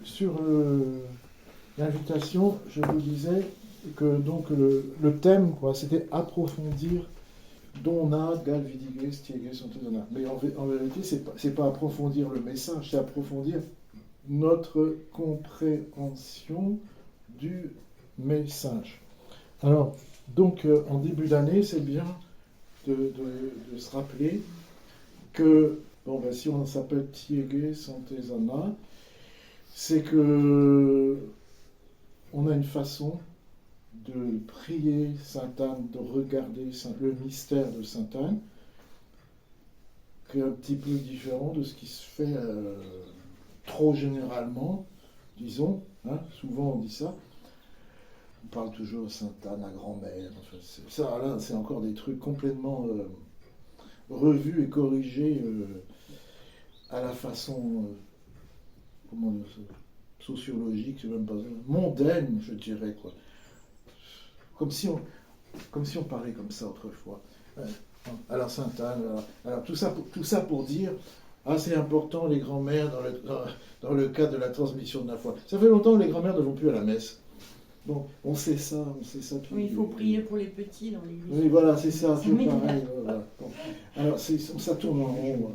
sur l'invitation, je vous disais que donc le thème, quoi, c'était approfondir dona, gal vidiges, tieges, santidona. Mais en vérité, c'est pas approfondir le message, c'est approfondir notre compréhension du message. Alors, donc, en début d'année, c'est bien de se rappeler que, bon, ben, si on s'appelle Tieges Santezana, c'est que on a une façon de prier Sainte Anne, de regarder le mystère de Sainte Anne, qui est un petit peu différent de ce qui se fait trop généralement, disons, hein, souvent on dit ça. On parle toujours de Sainte Anne, la grand-mère. Enfin, ça, là, c'est encore des trucs complètement revus et corrigés à la façon, comment dire ça, sociologique, c'est même pas mondaine, je dirais, quoi. Comme si on parlait comme ça autrefois. Alors Sainte Anne, alors tout ça pour dire, ah, c'est important les grands-mères dans le cadre de la transmission de la foi. Ça fait longtemps que les grands-mères ne vont plus à la messe. Bon, on sait ça. Puis, oui, il faut prier pour les petits dans l'église. Oui, voilà, c'est ça, c'est pareil. Voilà. Bon. Alors, ça tourne en rond.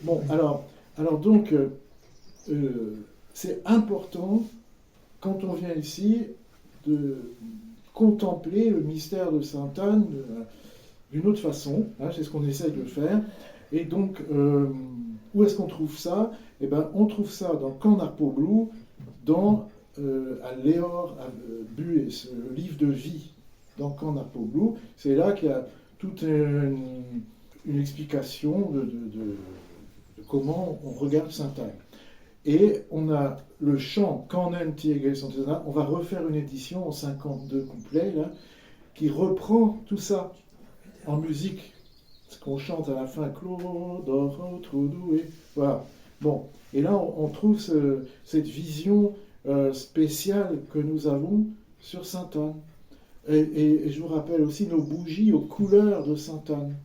Bon, alors donc, c'est important, quand on vient ici, de contempler le mystère de Sainte Anne d'une autre façon. Hein, c'est ce qu'on essaye de faire. Et donc, où est-ce qu'on trouve ça? Eh bien, on trouve ça dans Kanarpoglu, dans à Léor Bues, le livre de vie dans Kanarpoglu. C'est là qu'il y a toute une explication de comment on regarde Sainte Anne. Et on a le chant Canem Tieges Santezana. On va refaire une édition en 52 couplets là, qui reprend tout ça en musique. Ce qu'on chante à la fin, Clodor, Troudou, et voilà. Bon, et là on trouve cette vision spéciale que nous avons sur Sainte Anne. Et je vous rappelle aussi nos bougies aux couleurs de Sainte Anne.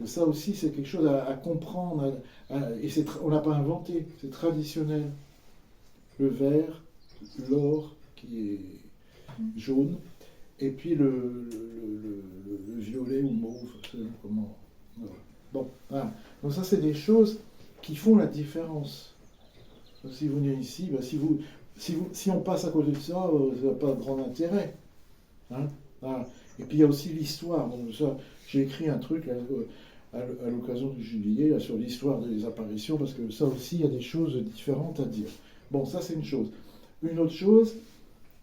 Ça aussi, c'est quelque chose à comprendre. Et on ne l'a pas inventé, c'est traditionnel. Le vert, l'or qui est jaune, et puis le violet ou mauve, selon comment. Bon, voilà. Donc ça, c'est des choses qui font la différence. Donc, si vous venez ici, ben, si on passe à côté de ça, ça n'a pas de grand intérêt. Hein, voilà. Et puis il y a aussi l'histoire. Donc, ça, j'ai écrit un truc là, à l'occasion du jubilé là, sur l'histoire des apparitions, parce que ça aussi, il y a des choses différentes à dire. Bon, ça c'est une chose. Une autre chose,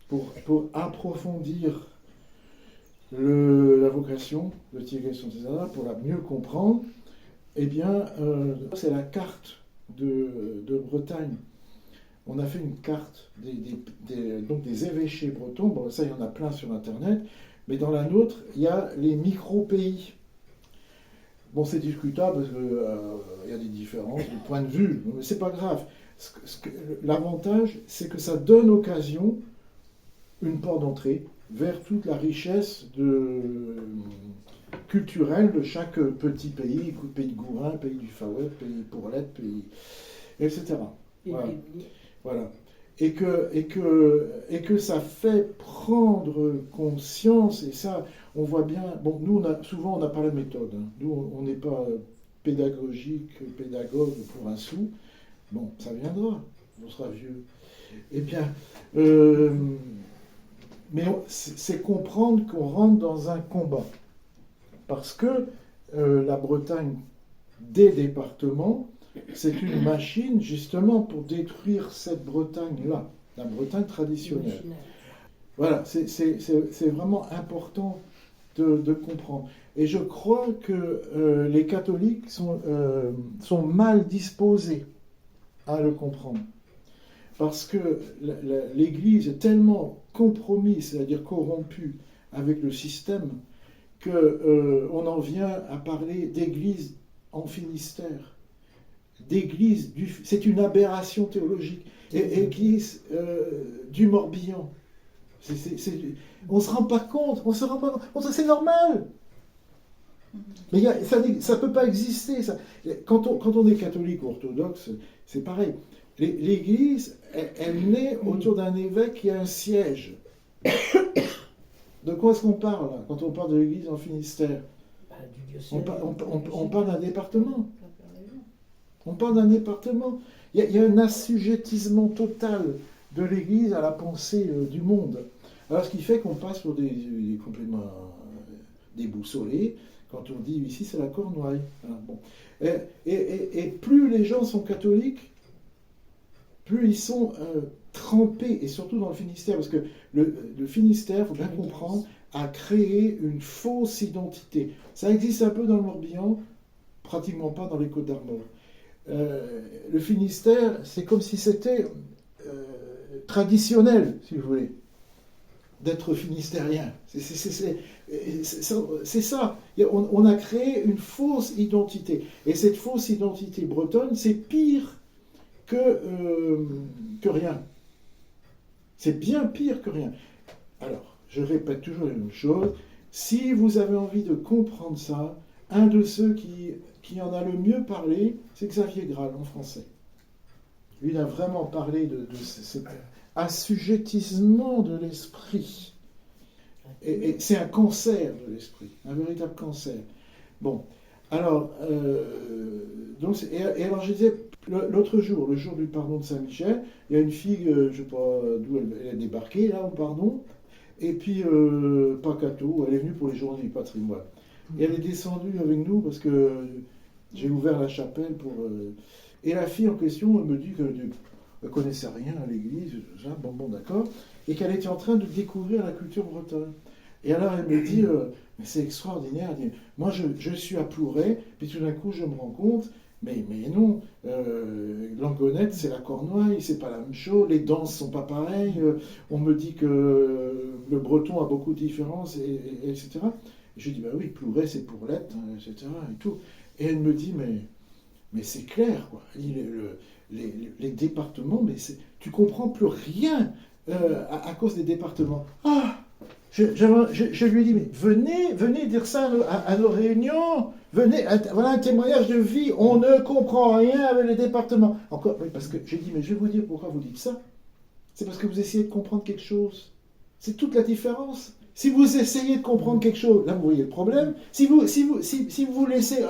pour approfondir la vocation de Tieges Santezana, pour la mieux comprendre, eh bien, c'est la carte de Bretagne. On a fait une carte donc des évêchés bretons. Bon, ça, il y en a plein sur Internet. Mais dans la nôtre, il y a les micro-pays. Bon, c'est discutable parce qu'il y a des différences de point de vue, mais c'est pas grave. L'avantage, c'est que ça donne occasion, une porte d'entrée, vers toute la richesse culturelle de chaque petit pays, pays de Gourin, pays du Fawet, pays Pourlette, pays, etc. Voilà. Et que ça fait prendre conscience, et ça, on voit bien, bon, nous, souvent, on n'a pas la méthode. Hein. Nous, on n'est pas pédagogue pour un sou. Bon, ça viendra, on sera vieux. Eh bien, mais c'est comprendre qu'on rentre dans un combat. Parce que la Bretagne, des départements, c'est une machine justement pour détruire cette Bretagne-là, la Bretagne traditionnelle. Voilà, c'est vraiment important de comprendre. Et je crois que les catholiques sont mal disposés à le comprendre. Parce que l'Église est tellement compromise, c'est-à-dire corrompue avec le système, qu'on en vient à parler d'Église en Finistère. C'est une aberration théologique. Église du Morbihan. On ne se rend pas compte. C'est normal. Mais ça ne peut pas exister. Ça. Quand on est catholique ou orthodoxe, c'est pareil. L'Église, elle naît autour d'un évêque qui a un siège. De quoi est-ce qu'on parle là, quand on parle de l'Église en Finistère? On parle d'un département. On parle d'un département. Il y a un assujettissement total de l'Église à la pensée du monde. Alors, ce qui fait qu'on passe pour des complètement déboussolés quand on dit ici c'est la Cornouaille. Alors, bon. Et plus les gens sont catholiques, plus ils sont trempés, et surtout dans le Finistère, parce que le Finistère, il faut bien comprendre, a créé une fausse identité. Ça existe un peu dans le Morbihan, pratiquement pas dans les Côtes-d'Armor. Le Finistère, c'est comme si c'était traditionnel, si vous voulez, d'être finistérien. C'est ça. On a créé une fausse identité. Et cette fausse identité bretonne, c'est pire que rien. C'est bien pire que rien. Alors, je répète toujours la même chose. Si vous avez envie de comprendre ça, un de ceux qui en a le mieux parlé, c'est Xavier Graal, en français. Lui, il a vraiment parlé de cet assujettissement de l'esprit. Et c'est un cancer de l'esprit, un véritable cancer. Bon, alors, alors je disais, l'autre jour, le jour du pardon de Saint-Michel, il y a une fille, je ne sais pas d'où elle a débarqué, là, au pardon, et puis, pas Cato, elle est venue pour les journées du patrimoine. Et elle est descendue avec nous parce que j'ai ouvert la chapelle pour... Et la fille en question, elle me dit qu'elle ne connaissait rien à l'église, bon, d'accord, et qu'elle était en train de découvrir la culture bretonne. Et alors elle me dit, mais c'est extraordinaire, elle dit, moi je suis à Plouray, puis tout d'un coup je me rends compte, mais non, Langonette c'est la Cornouaille, c'est pas la même chose, les danses sont pas pareilles, on me dit que le breton a beaucoup de différences, etc. Et je dis, bah oui, Plouray c'est Pourlette, etc. et tout. Et elle me dit, mais c'est clair, quoi. Les départements, mais tu comprends plus rien à cause des départements. Ah, je lui ai dit, mais venez dire ça à nos réunions, voilà un témoignage de vie, on ne comprend rien avec les départements. Encore, oui, parce que j'ai dit, mais je vais vous dire pourquoi vous dites ça. C'est parce que vous essayez de comprendre quelque chose. C'est toute la différence. Si vous essayez de comprendre quelque chose, là vous voyez le problème. Si vous vous laissez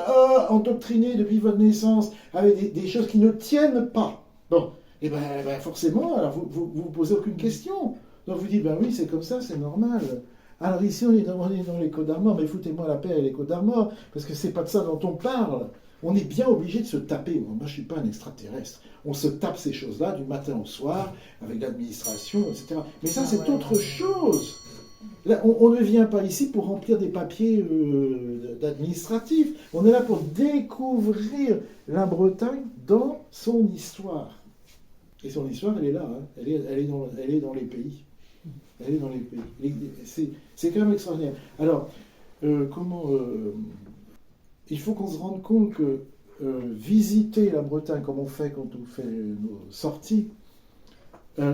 endoctriner depuis votre naissance avec des choses qui ne tiennent pas, bon, et ben forcément, alors vous posez aucune question. Donc vous dites, ben oui, c'est comme ça, c'est normal. Alors ici, on est dans les Côtes-d'Armor, mais foutez-moi la paix avec les Côtes-d'Armor, parce que c'est pas de ça dont on parle. On est bien obligé de se taper. Moi, je ne suis pas un extraterrestre. On se tape ces choses-là du matin au soir, avec l'administration, etc. Mais ça, c'est autre chose. Là, on ne vient pas ici pour remplir des papiers d'administratifs. On est là pour découvrir la Bretagne dans son histoire. Et son histoire, elle est là. Hein. Elle est dans les pays. Elle est dans les pays. C'est quand même extraordinaire. Alors, il faut qu'on se rende compte que visiter la Bretagne, comme on fait quand on fait nos sorties,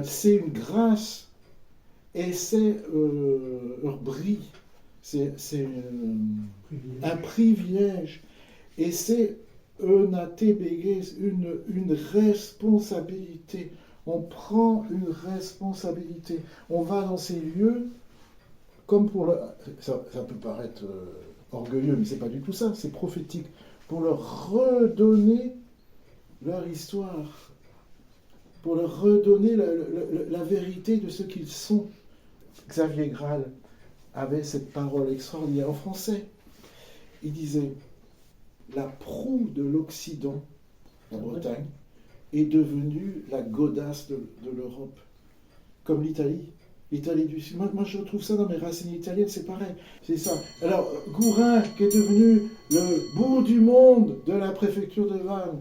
c'est une grâce et c'est un bris. C'est un privilège. Et c'est une responsabilité. On prend une responsabilité. On va dans ces lieux comme pour ça peut paraître orgueilleux, mais c'est pas du tout ça, c'est prophétique, pour leur redonner leur histoire, pour leur redonner la vérité de ce qu'ils sont. Xavier Graal avait cette parole extraordinaire en français. Il disait, la proue de l'Occident, la Bretagne, est devenue la godasse de l'Europe, comme l'Italie. L'Italie du Sud. Moi, je retrouve ça dans mes racines italiennes, c'est pareil. C'est ça. Alors, Gourin, qui est devenu le bout du monde de la préfecture de Vannes.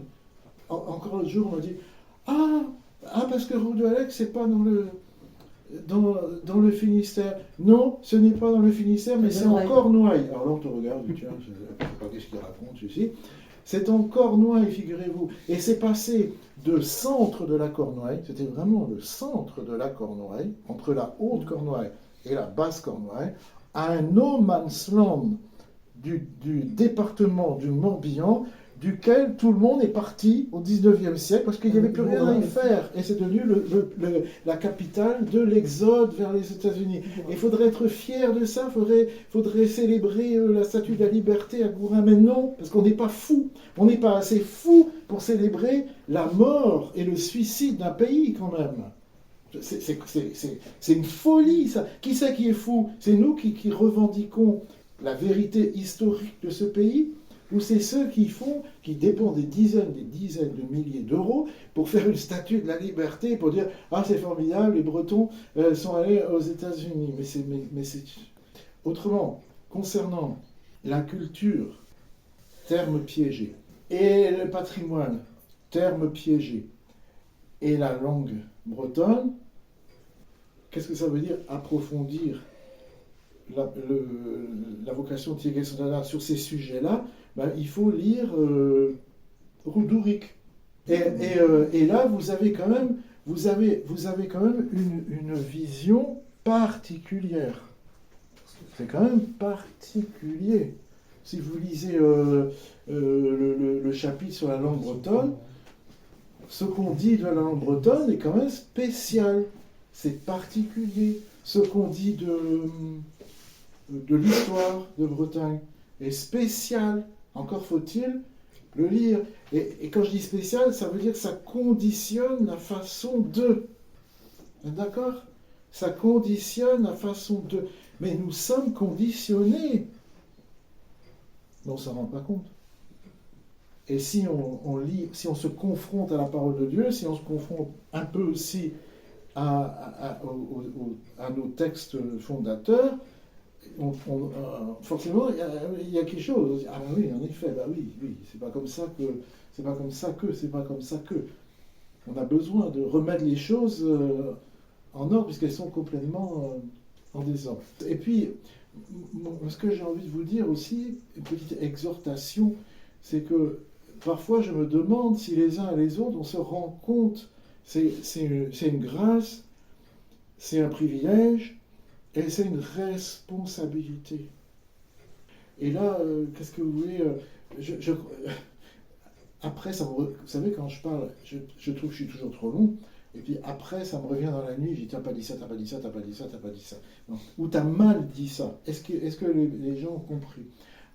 Encore l'autre jour, on m'a dit, parce que Roudealec, c'est pas dans le Finistère. Non, ce n'est pas dans le Finistère, mais c'est en Cornouaille. Alors là, on te regarde, tiens, je ne sais pas qu'est-ce qu'il raconte, ceci. C'est en Cornouaille, figurez-vous. Et c'est passé de centre de la Cornouaille, c'était vraiment le centre de la Cornouaille, entre la haute Cornouaille et la basse Cornouaille, à un no man's land du département du Morbihan, duquel tout le monde est parti au 19e siècle parce qu'il n'y avait plus rien à y faire. Et c'est devenu la capitale de l'exode vers les États-Unis. Et il faudrait être fier de ça, faudrait célébrer la Statue de la Liberté à Gourin. Mais non, parce qu'on n'est pas fou. On n'est pas assez fou pour célébrer la mort et le suicide d'un pays quand même. C'est une folie, ça. Qui c'est qui est fou? C'est nous qui revendiquons la vérité historique de ce pays, ou c'est ceux qui dépensent des dizaines de milliers d'euros pour faire une statue de la liberté, pour dire « Ah, c'est formidable, les Bretons sont allés aux États-Unis ». Mais c'est... Autrement, concernant la culture, terme piégé, et le patrimoine, terme piégé, et la langue bretonne, qu'est-ce que ça veut dire approfondir la vocation de Thierry Sandana sur ces sujets-là? Il faut lire Roudourik. Et là, vous avez quand même une vision particulière. C'est quand même particulier. Si vous lisez le chapitre sur la langue bretonne, ce qu'on dit de la langue bretonne est quand même spécial. C'est particulier. Ce qu'on dit de l'histoire de Bretagne est spécial. Encore faut-il le lire. Et quand je dis spécial, ça veut dire que ça conditionne la façon de. D'accord? Ça conditionne la façon de. Mais nous sommes conditionnés. Mais on ne s'en rend pas compte. Et si on lit, si on se confronte à la parole de Dieu, si on se confronte un peu aussi à nos textes fondateurs, forcément, il y a quelque chose. Ah ben oui, en effet, oui, c'est pas comme ça que. On a besoin de remettre les choses en ordre puisqu'elles sont complètement en désordre. Et puis, ce que j'ai envie de vous dire aussi, une petite exhortation, c'est que parfois je me demande si les uns et les autres on se rend compte, c'est une grâce, c'est un privilège, et c'est une responsabilité. Et là, qu'est-ce que vous voulez après, vous savez, quand je parle, je trouve que je suis toujours trop long, et puis après, ça me revient dans la nuit, je dis, t'as pas dit ça, t'as pas dit ça, t'as pas dit ça, t'as pas dit ça. Non. Ou t'as mal dit ça. Est-ce que les gens ont compris?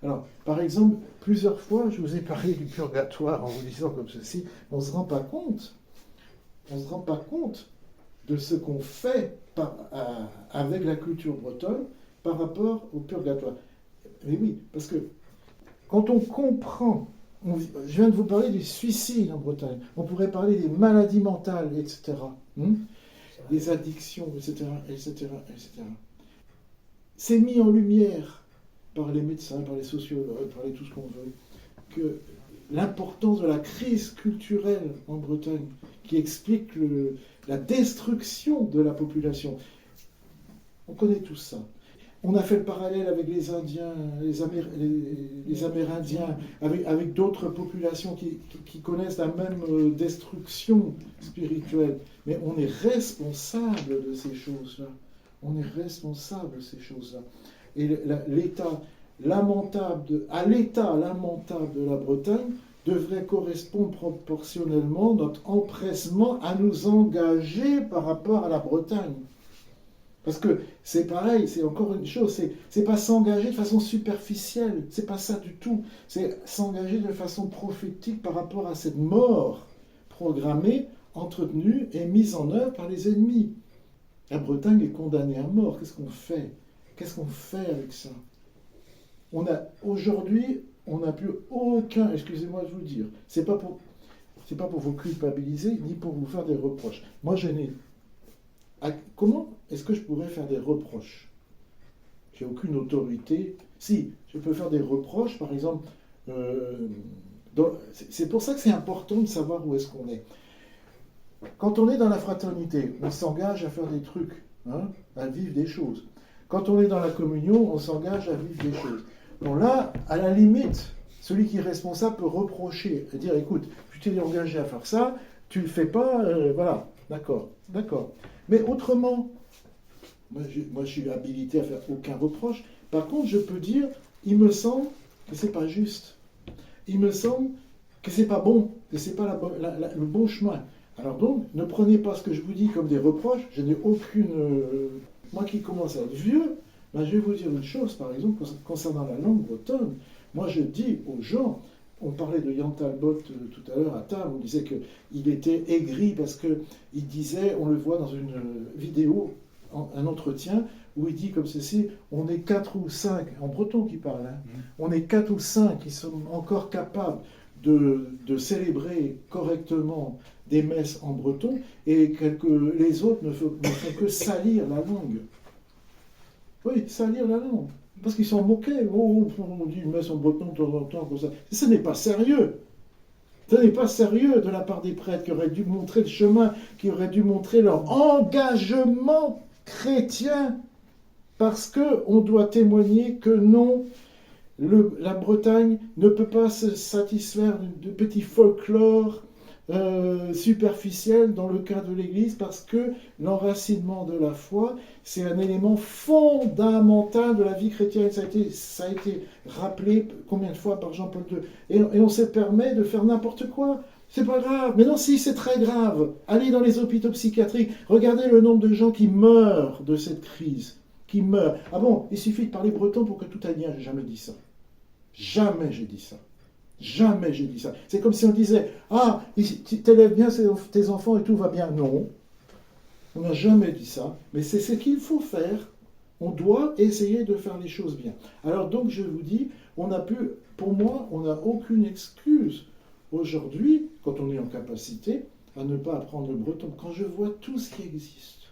Alors, par exemple, plusieurs fois, je vous ai parlé du purgatoire en vous disant comme ceci, on ne se rend pas compte. On ne se rend pas compte de ce qu'on fait avec la culture bretonne par rapport au purgatoire. Mais oui, parce que quand on comprend, je viens de vous parler du suicide en Bretagne, on pourrait parler des maladies mentales, etc., des addictions, etc., etc., etc. C'est mis en lumière par les médecins, par les sociologues, par tout ce qu'on veut, que l'importance de la crise culturelle en Bretagne, qui explique la destruction de la population. On connaît tout ça. On a fait le parallèle avec les Indiens, les Amérindiens, avec d'autres populations qui connaissent la même destruction spirituelle. Mais on est responsable de ces choses-là. On est responsable de ces choses-là. Et l'état lamentable de la Bretagne devrait correspondre proportionnellement notre empressement à nous engager par rapport à la Bretagne. Parce que c'est pareil, c'est encore une chose, c'est pas s'engager de façon superficielle, c'est pas ça du tout. C'est s'engager de façon prophétique par rapport à cette mort programmée, entretenue et mise en œuvre par les ennemis. La Bretagne est condamnée à mort. Qu'est-ce qu'on fait? Qu'est-ce qu'on fait avec ça? Aujourd'hui, on n'a plus aucun, excusez-moi de vous le dire, c'est pas pour vous culpabiliser, ni pour vous faire des reproches. Moi, je n'ai... Comment est-ce que je pourrais faire des reproches? J'ai aucune autorité. Si, je peux faire des reproches, par exemple, c'est pour ça que c'est important de savoir où est-ce qu'on est. Quand on est dans la fraternité, on s'engage à faire des trucs, à vivre des choses. Quand on est dans la communion, on s'engage à vivre des choses. Donc là, à la limite, celui qui est responsable peut reprocher, et dire, écoute, tu t'es engagé à faire ça, tu le fais pas, voilà, d'accord. Mais autrement, moi je suis habilité à faire aucun reproche. Par contre, je peux dire, il me semble que c'est pas juste. Il me semble que c'est pas bon, que c'est pas le bon chemin. Alors donc, ne prenez pas ce que je vous dis comme des reproches, je n'ai aucune... moi qui commence à être vieux, ben je vais vous dire une chose, par exemple, concernant la langue bretonne. Moi je dis aux gens, on parlait de Jan Talbot tout à l'heure à table, on disait qu'il était aigri parce qu'il disait, on le voit dans une vidéo, un entretien, où il dit comme ceci, on est 4 ou 5, en breton qui parle, hein, on est 4 ou 5 qui sont encore capables de célébrer correctement des messes en breton, et les autres ne font que salir la langue. Oui, salir la langue. Parce qu'ils s'en moquaient. Oh, on dit une messe en breton de temps en temps, comme ça. Ce n'est pas sérieux. Ce n'est pas sérieux de la part des prêtres qui auraient dû montrer le chemin, qui auraient dû montrer leur engagement chrétien, parce qu'on doit témoigner que non, la Bretagne ne peut pas se satisfaire de petits folklore superficiel dans le cas de l'Église, parce que l'enracinement de la foi, c'est un élément fondamental de la vie chrétienne. Ça a été rappelé combien de fois par Jean-Paul II. Et on se permet de faire n'importe quoi. C'est pas grave. Mais non, si, c'est très grave. Allez dans les hôpitaux psychiatriques, regardez le nombre de gens qui meurent de cette crise. Qui meurent. Ah bon, il suffit de parler breton pour que tout aille bien. J'ai jamais dit ça. Jamais j'ai dit ça. Jamais j'ai dit ça. C'est comme si on disait « Ah, t'élèves bien tes enfants et tout va bien. » Non, on n'a jamais dit ça. Mais c'est ce qu'il faut faire. On doit essayer de faire les choses bien. Alors donc, je vous dis, pour moi, on n'a aucune excuse aujourd'hui, quand on est en capacité, à ne pas apprendre le breton. Quand je vois tout ce qui existe,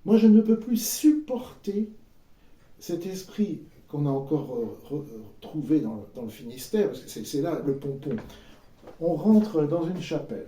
moi, je ne peux plus supporter cet esprit qu'on a encore trouvé dans le Finistère, parce que c'est là le pompon. On rentre dans une chapelle.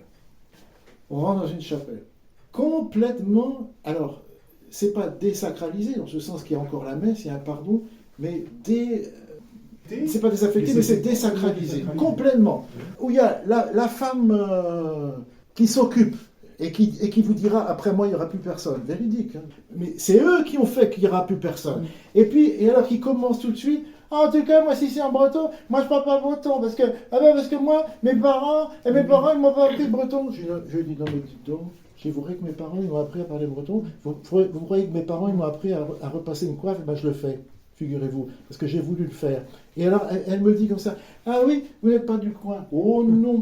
Complètement, alors, c'est pas désacralisé, dans ce sens qu'il y a encore la messe, il y a un pardon, mais c'est pas désaffecté, mais c'est désacralisé, complètement. Où il y a la femme qui s'occupe, et qui vous dira, après moi, il n'y aura plus personne. Véridique. Hein. Mais c'est eux qui ont fait qu'il n'y aura plus personne. Et alors qu'ils commencent tout de suite, ah, en tout cas, moi, si c'est en breton, moi, je parle pas breton, parce que moi, mes parents, ils m'ont pas appris le breton. Je dis, non, mais dites donc, vous croyez que mes parents, ils m'ont appris à parler breton? Vous croyez que mes parents, ils m'ont appris à repasser une coiffe? Ben, je le fais, figurez-vous, parce que j'ai voulu le faire. Et alors, elle me dit comme ça, ah oui, vous n'êtes pas du coin. Oh non.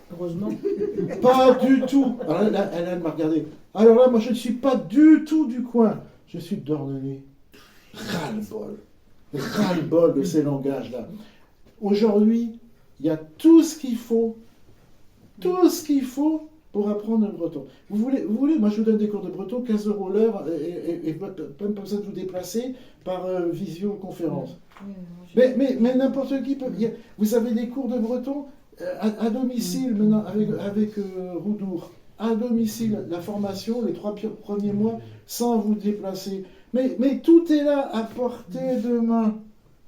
Heureusement. Pas du tout. Alors elle m'a regardé. Alors là, moi, je ne suis pas du tout du coin. Je suis d'Ornenay. Ras-le-bol de ces langages-là. Aujourd'hui, il y a tout ce qu'il faut pour apprendre le breton. Vous voulez, moi je vous donne des cours de breton, 15 € l'heure, et même pas besoin de vous déplacer par visioconférence. Mais n'importe qui peut. Vous avez des cours de breton à domicile maintenant avec Roudour. À domicile, la formation, les 3 premiers mois, sans vous déplacer. Mais tout est là à portée de main.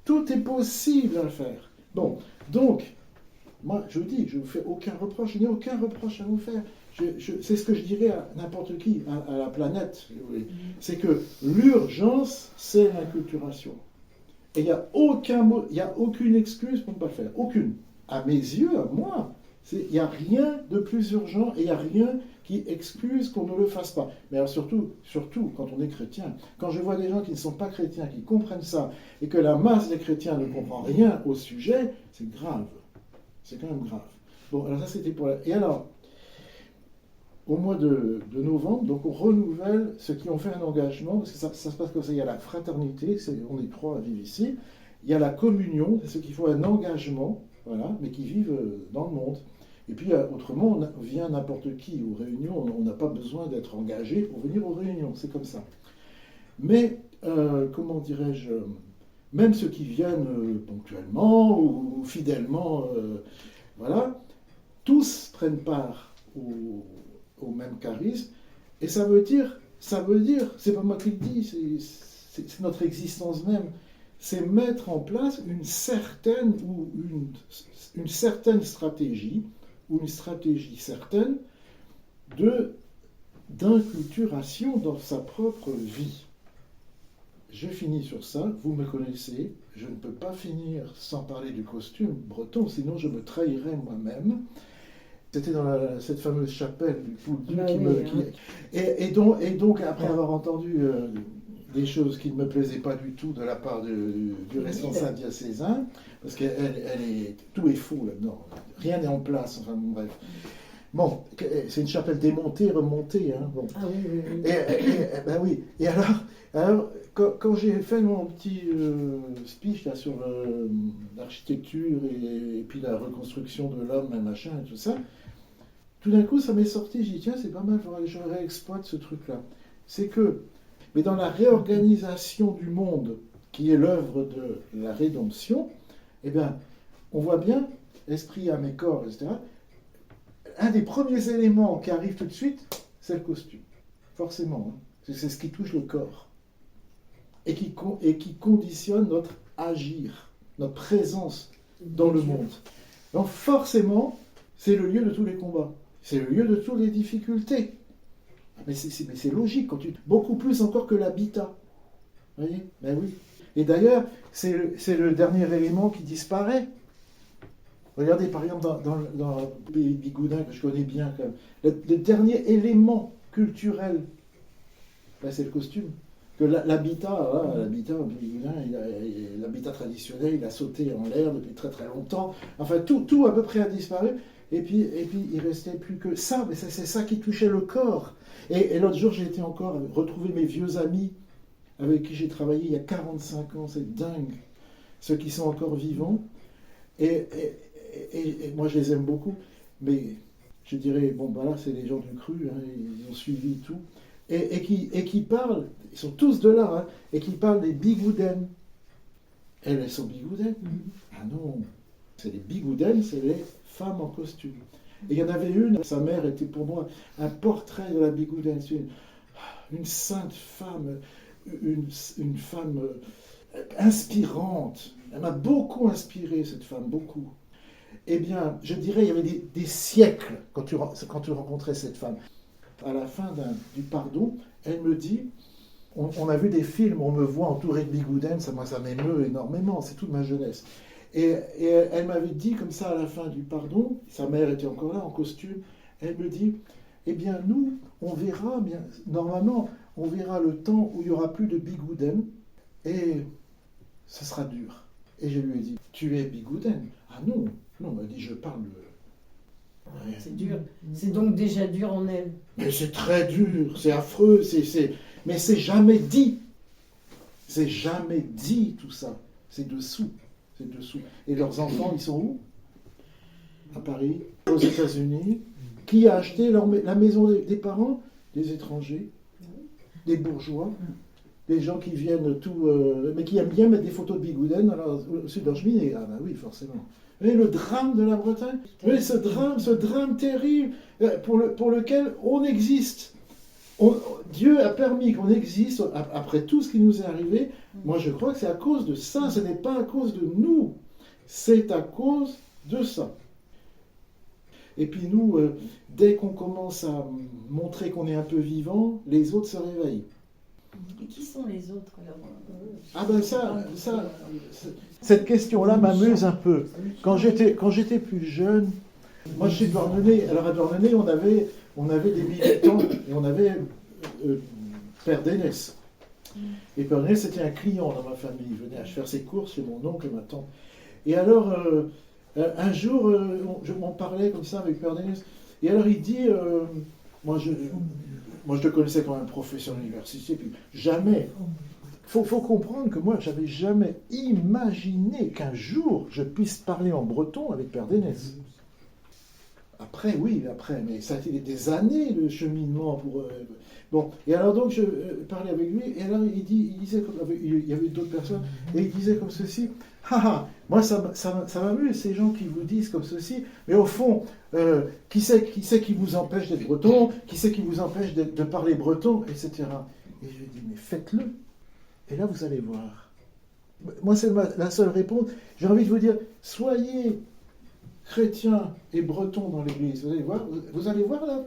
Tout est possible à le faire. Bon, donc, moi je vous dis, je ne vous fais aucun reproche, je n'ai aucun reproche à vous faire. C'est ce que je dirais à n'importe qui, à la planète, si vous voulez. C'est que l'urgence, c'est l'inculturation. Et il n'y a aucune excuse pour ne pas le faire. Aucune. À mes yeux, à moi, il n'y a rien de plus urgent et il n'y a rien qui excuse qu'on ne le fasse pas. Mais alors surtout quand on est chrétien. Quand je vois des gens qui ne sont pas chrétiens, qui comprennent ça, et que la masse des chrétiens ne comprend rien au sujet, c'est grave. C'est quand même grave. Bon, alors ça c'était pour Et alors, au mois de novembre, donc on renouvelle ceux qui ont fait un engagement, parce que ça se passe comme ça, il y a la fraternité, on est 3 à vivre ici, il y a la communion, c'est ceux qui font un engagement, voilà, mais qui vivent dans le monde. Et puis autrement, on vient n'importe qui aux réunions, on n'a pas besoin d'être engagé pour venir aux réunions, c'est comme ça. Mais, comment dirais-je, même ceux qui viennent ponctuellement ou fidèlement, voilà, tous prennent part au même charisme, et ça veut dire, c'est pas moi qui le dis, c'est notre existence même, c'est mettre en place une certaine stratégie, ou une stratégie certaine d'inculturation dans sa propre vie. je finis sur ça, vous me connaissez, je ne peux pas finir sans parler du costume breton, sinon je me trahirais moi-même. C'était dans cette fameuse chapelle du Pouldu et donc, après avoir entendu des choses qui ne me plaisaient pas du tout de la part du responsable diocésain, parce que tout est faux là-dedans, rien n'est en place, enfin bon, bref. Bon, c'est une chapelle démontée, remontée. Hein, bon. Ah oui. Ben oui. Et alors quand j'ai fait mon petit speech là, sur l'architecture et puis la reconstruction de l'homme, machin et tout ça, tout d'un coup, ça m'est sorti. J'ai dit, tiens, c'est pas mal, je réexploite ce truc-là. C'est que, mais dans la réorganisation du monde, qui est l'œuvre de la rédemption, eh bien, on voit bien, esprit, âme et corps, etc., un des premiers éléments qui arrive tout de suite, c'est le costume. Forcément. Hein. C'est ce qui touche le corps. Et qui conditionne notre agir, notre présence dans le monde. Donc forcément, c'est le lieu de tous les combats. C'est le lieu de toutes les difficultés. Mais c'est logique, beaucoup plus encore que l'habitat. Vous voyez? Ben oui. Et d'ailleurs, c'est le dernier élément qui disparaît. Regardez, par exemple, dans Bigoudin, que je connais bien, quand même, le dernier élément culturel, ben, c'est le costume. Que l'habitat, l'habitat traditionnel, il a sauté en l'air depuis très très longtemps. Enfin, tout à peu près a disparu. Et puis il restait plus que ça. Mais c'est ça qui touchait le corps. Et l'autre jour, j'ai été encore retrouver mes vieux amis avec qui j'ai travaillé il y a 45 ans. C'est dingue. Ceux qui sont encore vivants. Et moi, je les aime beaucoup. Mais je dirais, bon, ben là, c'est les gens du cru. Hein, ils ont suivi tout. Et qui parlent, ils sont tous de là, hein, et qui parlent des bigoudaines. Elles sont bigoudaines? Ah non, c'est les bigoudaines, c'est les femmes en costume. Et il y en avait une, sa mère était pour moi un portrait de la bigoudaine. C'est une sainte femme, une femme inspirante. Elle m'a beaucoup inspiré, cette femme, beaucoup. Eh bien, je dirais, il y avait des siècles quand tu rencontrais cette femme. À la fin du pardon, elle me dit, on a vu des films, on me voit entouré de bigoudaines, ça m'émeut énormément, c'est toute ma jeunesse. Et elle m'avait dit comme ça à la fin du pardon, sa mère était encore là en costume, elle me dit, eh bien nous, on verra, normalement, on verra le temps où il n'y aura plus de bigoudaines, et ce sera dur. Et je lui ai dit, tu es bigoudaine? Ah non, elle m'a dit, je parle de... C'est dur. C'est donc déjà dur en elle. Mais c'est très dur, c'est affreux, mais c'est jamais dit. C'est jamais dit tout ça. C'est dessous. Et leurs enfants, ils sont où? À Paris, aux États-Unis. Qui a acheté la maison des parents? Des étrangers, des bourgeois, des gens qui viennent mais qui aiment bien mettre des photos de bigoudaines au-dessus de leur cheminée. Ah ben oui, forcément. Et le drame de la Bretagne, oui, ce drame terrible pour lequel on existe. Dieu a permis qu'on existe après tout ce qui nous est arrivé. Moi, je crois que c'est à cause de ça. Ce n'est pas à cause de nous. C'est à cause de ça. Et puis nous, dès qu'on commence à montrer qu'on est un peu vivant, les autres se réveillent. Et qui sont les autres alors? Ah ben cette question-là m'amuse un peu. Quand j'étais plus jeune, moi je suis de Douarnenez. Alors à Douarnenez, on avait des militants et on avait Père Dénès. Et Père Dénès, c'était un client dans ma famille. Il venait faire ses courses chez mon oncle et ma tante. Et alors, un jour, je m'en parlais comme ça avec Père Dénès. Et alors il dit, moi je le connaissais comme un professeur de l'université, puis jamais... Il faut comprendre que moi, j'avais jamais imaginé qu'un jour, je puisse parler en breton avec Père Dénès. Après, mais ça a été des années de cheminement pour... Bon, et alors donc, je parlais avec lui, et alors il disait, il y avait d'autres personnes, et il disait comme ceci, « moi ça m'amuse, ces gens qui vous disent comme ceci, mais au fond, qui c'est qui vous empêche d'être breton, qui c'est qui vous empêche de parler breton, etc. » Et je lui ai dit, mais faites-le. Et là, vous allez voir. Moi, c'est la seule réponse. J'ai envie de vous dire, soyez chrétiens et bretons dans l'église. Vous allez voir là,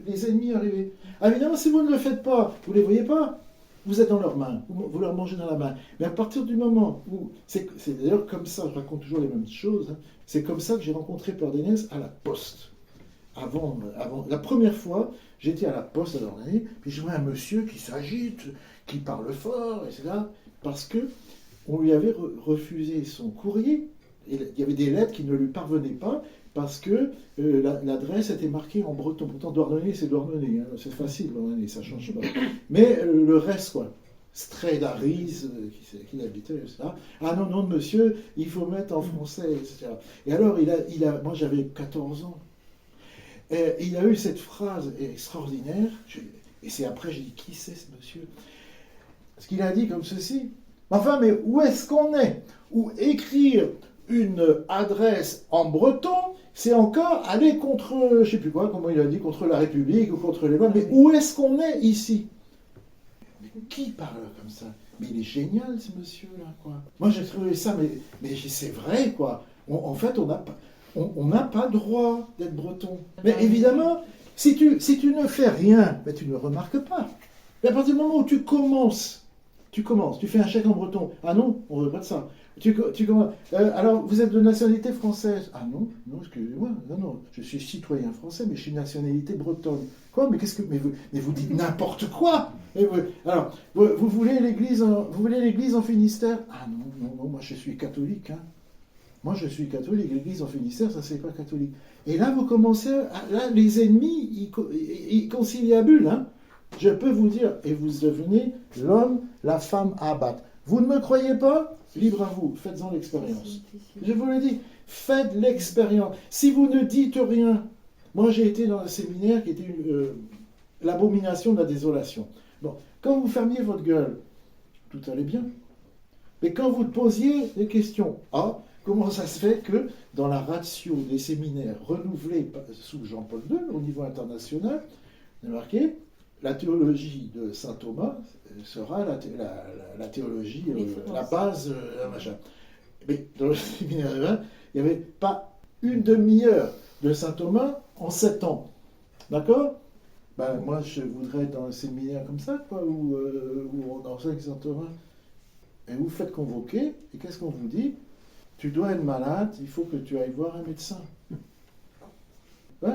les ennemis arriver. Ah, évidemment, si vous ne le faites pas, vous ne les voyez pas. Vous êtes dans leurs mains, vous leur mangez dans la main. Mais à partir du moment où, c'est d'ailleurs comme ça, je raconte toujours les mêmes choses, hein, c'est comme ça que j'ai rencontré Peur-d'Enès à la Poste. La première fois, j'étais à la Poste à Dornay, puis je vois un monsieur qui s'agite, qui parle fort, etc. Parce que on lui avait refusé son courrier. Et il y avait des lettres qui ne lui parvenaient pas parce que l'adresse était marquée en breton. Pourtant, Douarnenez, c'est Douarnenez. Hein, c'est facile, Douarnenez, ça ne change pas. Mais le reste, quoi. Strédaris, qui habitait, etc. Ah non, non, monsieur, il faut mettre en français, etc. Et alors, moi j'avais 14 ans. Et il a eu cette phrase extraordinaire. Et c'est après, j'ai dit, qui c'est ce monsieur? Parce qu'il a dit comme ceci. Enfin, mais où est-ce qu'on est? Ou écrire une adresse en breton, c'est encore aller contre, je ne sais plus quoi, comment il a dit, contre la République ou contre les lois. Mais où est-ce qu'on est ici? Mais qui parle comme ça? Mais il est génial ce monsieur-là, quoi. Moi j'ai trouvé ça, mais c'est vrai, quoi. En fait, on n'a pas droit d'être breton. Mais évidemment, si tu ne fais rien, mais tu ne remarques pas. Mais à partir du moment où tu commences, tu fais un chèque en breton. Ah non, on ne veut pas de ça. Tu commences. Alors, vous êtes de nationalité française? Ah non, non, excusez-moi, non, je suis citoyen français, mais je suis nationalité bretonne. Quoi? Mais vous dites n'importe quoi. Alors, vous voulez l'église en Finistère? Ah non, moi je suis catholique. Hein. Moi je suis catholique, l'église en Finistère, ça c'est pas catholique. Et là, vous commencez, là, les ennemis, ils conciliabulent, hein. Je peux vous dire, et vous devenez l'homme, la femme à abattre. Vous ne me croyez pas? Libre à vous, faites-en l'expérience. Je vous le dis, faites l'expérience. Si vous ne dites rien, moi j'ai été dans un séminaire qui était l'abomination de la désolation. Bon, quand vous fermiez votre gueule, tout allait bien. Mais quand vous posiez des questions, comment ça se fait que dans la ratio des séminaires renouvelés sous Jean-Paul II au niveau international, on a marqué la théologie de saint Thomas sera la théologie, la base, machin. Mais dans le séminaire de Rennes, il n'y avait pas une demi-heure de saint Thomas en 7 ans. D'accord? Moi, je voudrais être dans un séminaire comme ça, quoi, où on enseigne saint Thomas. Et vous faites convoquer, et qu'est-ce qu'on vous dit? Tu dois être malade, il faut que tu ailles voir un médecin.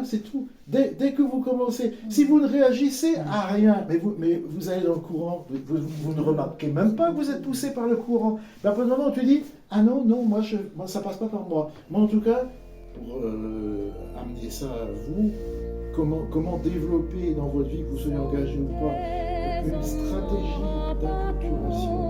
C'est tout. Dès que vous commencez, si vous ne réagissez à rien, mais vous allez dans le courant, vous ne remarquez même pas que vous êtes poussé par le courant. Mais après le moment où tu dis, ah non, moi ça passe pas par moi. Moi en tout cas, pour amener ça à vous, comment développer dans votre vie, que vous soyez engagé ou pas, une stratégie d'inculturation.